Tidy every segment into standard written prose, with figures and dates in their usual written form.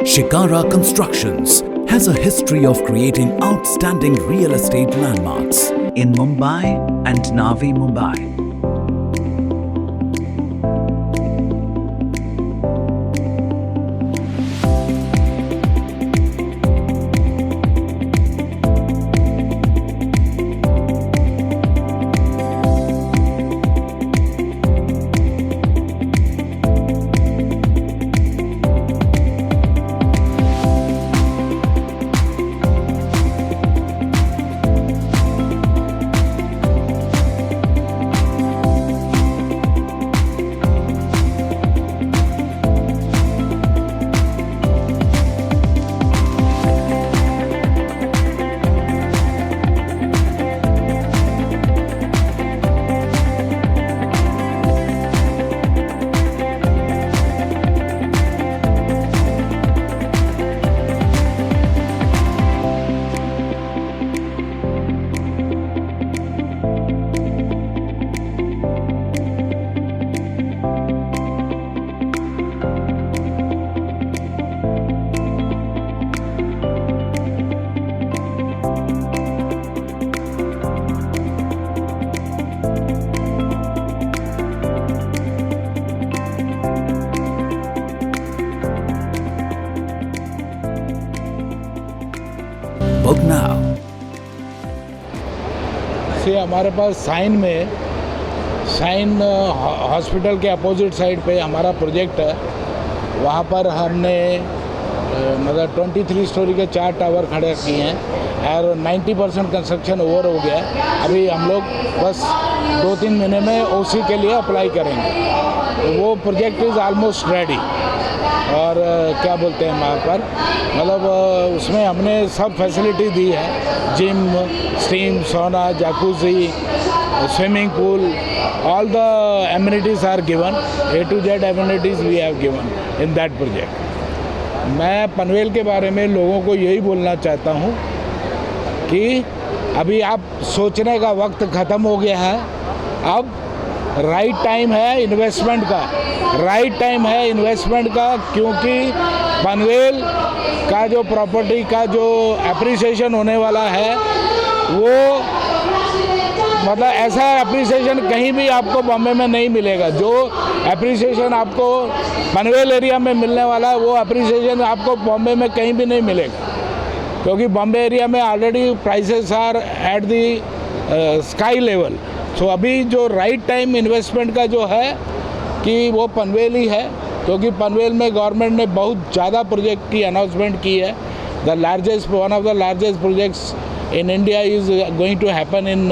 Shikara Constructions has a history of creating outstanding real estate landmarks in Mumbai and Navi Mumbai. Book now. से हमारे पास sign hospital के opposite side पे हमारा project है। वहाँ पर हमने मतलब 23 स्टोरी के 4 टावर खड़े किए हैं और 90% कंस्ट्रक्शन ओवर हो गया है। अभी हम लोग बस 2-3 महीने में ओसी के लिए अप्लाई करेंगे, तो वो प्रोजेक्ट इज़ ऑलमोस्ट रेडी। और क्या बोलते हैं वहाँ पर मतलब उसमें हमने सब फैसिलिटी दी है, gym, steam, sauna, jacuzzi, swimming pool, all the amenities are given, A to Z amenities we have given in that project. मैं पनवेल के बारे में लोगों को यही बोलना चाहता हूँ कि अभी आप सोचने का वक्त ख़त्म हो गया है। अब राइट टाइम है इन्वेस्टमेंट का, क्योंकि पनवेल का जो प्रॉपर्टी का जो एप्रिसिएशन होने वाला है वो मतलब ऐसा एप्रिसिएशन कहीं भी आपको बॉम्बे में नहीं मिलेगा। जो एप्रिसिएशन आपको पनवेल एरिया में मिलने वाला है वो एप्रिसिएशन आपको बॉम्बे में कहीं भी नहीं मिलेगा, क्योंकि बॉम्बे एरिया में already prices are at the sky level. So अभी जो राइट टाइम इन्वेस्टमेंट का जो है कि वो पनवेल ही है, क्योंकि पनवेल में गवर्नमेंट ने बहुत ज़्यादा प्रोजेक्ट की अनाउंसमेंट की है। One of the largest projects in India is going to happen in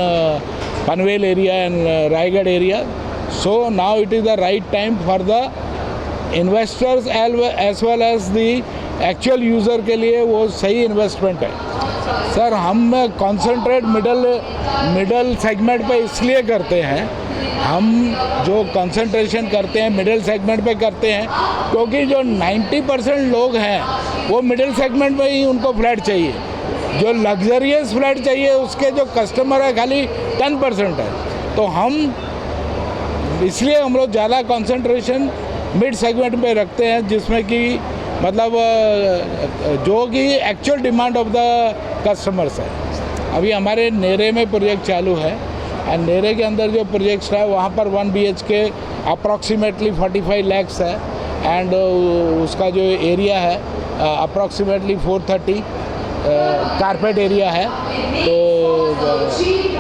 Panvel area and Raigad area. So now it is the right time for the investors as well as the actual user के लिए वो सही investment है। Sir हम concentrate middle segment पे इसलिए करते हैं, हम जो कंसंट्रेशन करते हैं मिडिल सेगमेंट पे करते हैं, क्योंकि जो 90% लोग हैं वो मिडिल सेगमेंट में ही उनको फ्लैट चाहिए। जो लग्जरियस फ्लैट चाहिए उसके जो कस्टमर है खाली 10% है। तो इसलिए हम लोग ज़्यादा कंसंट्रेशन मिड सेगमेंट पे रखते हैं, जिसमें कि मतलब जो कि actual demand of the customers है। अभी हमारे नेरे में प्रोजेक्ट चालू है एंड नेरे के अंदर जो प्रोजेक्ट्स है वहाँ पर 1 BHK अप्रॉक्सीमेटली 45 लाख है एंड उसका जो एरिया है अप्रॉक्सीमेटली 430 कारपेट एरिया है। तो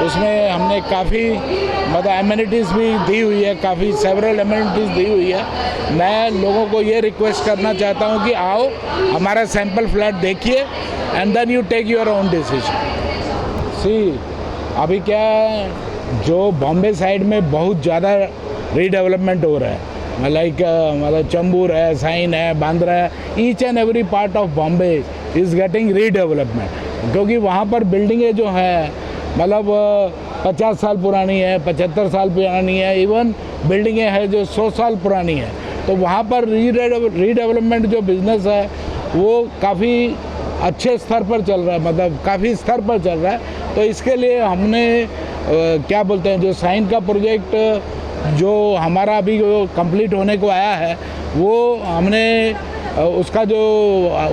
उसमें हमने काफ़ी मतलब एमिनिटीज़ भी दी हुई है, काफ़ी सेवरल एमिनिटीज़ दी हुई है। मैं लोगों को ये रिक्वेस्ट करना चाहता हूँ कि आओ हमारा सैम्पल फ्लैट देखिए and then you take your own decision. अभी क्या जो बॉम्बे साइड में बहुत ज़्यादा रीडेवलपमेंट हो रहा है, मतलब चंबूर है, साइन है, बांद्रा है, each and every part of Bombay is getting redevelopment, क्योंकि वहाँ पर बिल्डिंगें जो है मतलब 50 साल पुरानी है, 75 साल पुरानी है, इवन बिल्डिंगें हैं जो 100 साल पुरानी है। तो वहाँ पर रीडेवलपमेंट जो बिज़नेस है वो काफ़ी अच्छे स्तर पर चल रहा है, मतलब काफ़ी स्तर पर चल रहा है। तो इसके लिए हमने क्या बोलते हैं जो साइन का प्रोजेक्ट जो हमारा अभी कंप्लीट होने को आया है वो हमने उसका जो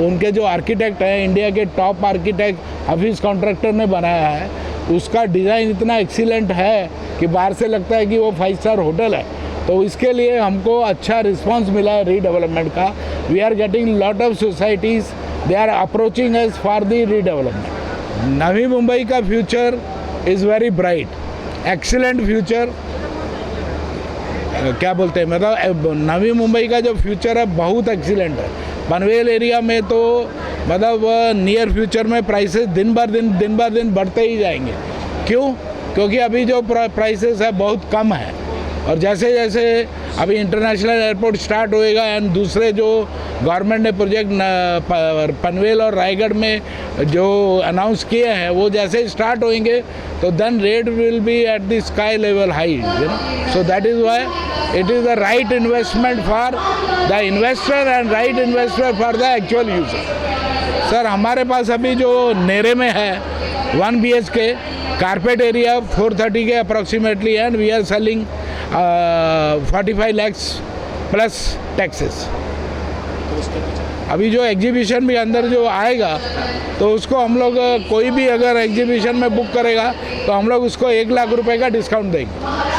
उनके जो आर्किटेक्ट हैं, इंडिया के टॉप आर्किटेक्ट हफीज़ कॉन्ट्रैक्टर ने बनाया है, उसका डिज़ाइन इतना एक्सीलेंट है कि बाहर से लगता है कि वो 5 स्टार होटल है। तो इसके लिए हमको अच्छा रिस्पांस मिला है रीडेवलपमेंट का। We are getting lot of societies, they are approaching us for the redevelopment. Navi Mumbai का future is very bright, excellent future. क्या बोलते हैं, मतलब नवी मुंबई का जो फ्यूचर है बहुत एक्सीलेंट है। पनवेल एरिया में तो मतलब नियर फ्यूचर में प्राइसेस दिन ब दिन बढ़ते ही जाएंगे। क्यों? क्योंकि अभी जो प्राइसेस है बहुत कम है, और जैसे जैसे अभी इंटरनेशनल एयरपोर्ट स्टार्ट होएगा एंड दूसरे जो गवर्नमेंट ने प्रोजेक्ट पनवेल और रायगढ़ में जो अनाउंस किए हैं वो जैसे स्टार्ट होंगे तो then rate will be at the sky level high, you know. So that is why it is the right investment for the investor and right investment for the actual user. Sir हमारे पास अभी जो नेरे में है 1 BHK carpet area 430 के approximately, and we are selling 45 lakhs plus taxes. अभी जो exhibition भी अंदर जो आएगा तो उसको हम लोग कोई भी अगर एग्जीबिशन में बुक करेगा तो हम लोग उसको 1 लाख रुपए का डिस्काउंट देंगे।